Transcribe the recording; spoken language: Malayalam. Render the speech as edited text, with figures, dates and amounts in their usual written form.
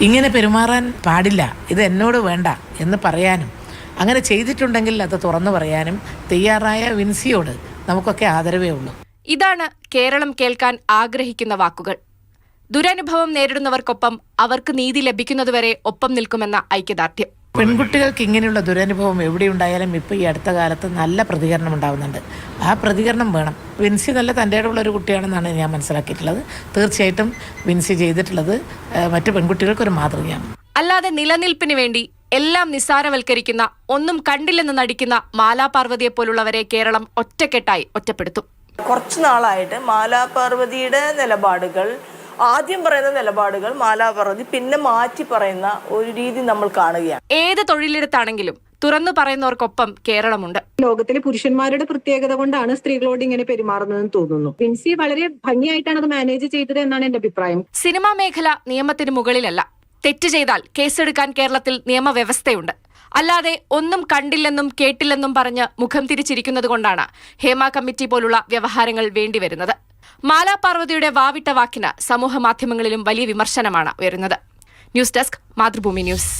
ഇങ്ങനെ പെരുമാറാൻ പാടില്ല, ഇത് എന്നോട് വേണ്ട എന്ന് പറയാനും അങ്ങനെ ചെയ്തിട്ടുണ്ടെങ്കിൽ അത് തുറന്നു പറയാനും തയ്യാറായ വിൻസിയോട് നമുക്കൊക്കെ ആദരവേ ഉള്ളൂ. ഇതാണ് കേരളം കേൾക്കാൻ ആഗ്രഹിക്കുന്ന വാക്കുകൾ. ദുരനുഭവം നേരിടുന്നവർക്കൊപ്പം അവർക്ക് നീതി ലഭിക്കുന്നതുവരെ ഒപ്പം നിൽക്കുമെന്ന ഐക്യദാർഢ്യം. പെൺകുട്ടികൾക്ക് ഇങ്ങനെയുള്ള ദുരനുഭവം എവിടെയുണ്ടായാലും ഇപ്പോൾ ഈ അടുത്ത കാലത്ത് നല്ല പ്രതികരണം ഉണ്ടാകുന്നുണ്ട്. ആ പ്രതികരണം വേണം. വിൻസി നല്ല തൻ്റെയുള്ള ഒരു കുട്ടിയാണെന്നാണ് ഞാൻ മനസ്സിലാക്കിയിട്ടുള്ളത്. തീർച്ചയായിട്ടും വിൻസി ചെയ്തിട്ടുള്ളത് മറ്റു പെൺകുട്ടികൾക്കൊരു മാതൃകയാണ്. അല്ലാതെ നിലനിൽപ്പിന് വേണ്ടി എല്ലാം നിസ്സാരവൽക്കരിക്കുന്ന, ഒന്നും കണ്ടില്ലെന്ന് നടിക്കുന്ന മാലാപാർവതിയെ പോലുള്ളവരെ കേരളം ഒറ്റക്കെട്ടായി ഒറ്റപ്പെടുത്തും. കുറച്ചു നാളായിട്ട് മാലാപാർവതിയുടെ നിലപാടുകൾ, ആദ്യം പറയുന്ന നിലപാടുകൾ മാലാപാർവതി പിന്നെ മാറ്റി പറയുന്ന ഒരു രീതി നമ്മൾ കാണുകയാണ്. ഏത് തൊഴിലിടത്താണെങ്കിലും തുറന്നു പറയുന്നവർക്കൊപ്പം കേരളമുണ്ട്. ലോകത്തിലെ പുരുഷന്മാരുടെ പ്രത്യേകത കൊണ്ടാണ് സ്ത്രീകളോട് ഇങ്ങനെ പെരുമാറുന്നതെന്ന് തോന്നുന്നു. വിൻസി വളരെ ഭംഗിയായിട്ടാണ് അത് മാനേജ് ചെയ്തത് എന്നാണ് എന്റെ അഭിപ്രായം. സിനിമാ മേഖല നിയമത്തിന് മുകളിലല്ല. തെറ്റ് ചെയ്താൽ കേസെടുക്കാൻ കേരളത്തിൽ നിയമവ്യവസ്ഥയുണ്ട്. അല്ലാതെ ഒന്നും കണ്ടില്ലെന്നും കേട്ടില്ലെന്നും പറഞ്ഞ് മുഖം തിരിച്ചിരിക്കുന്നത് കൊണ്ടാണ് ഹേമ കമ്മിറ്റി പോലുള്ള വ്യവഹാരങ്ങൾ വേണ്ടിവരുന്നത്. മാലാപാർവതിയുടെ വാവിട്ട വാക്കിന് സമൂഹ മാധ്യമങ്ങളിലും വലിയ വിമർശനമാണ് ഉയരുന്നത്. News desk, Mathrubhumi news.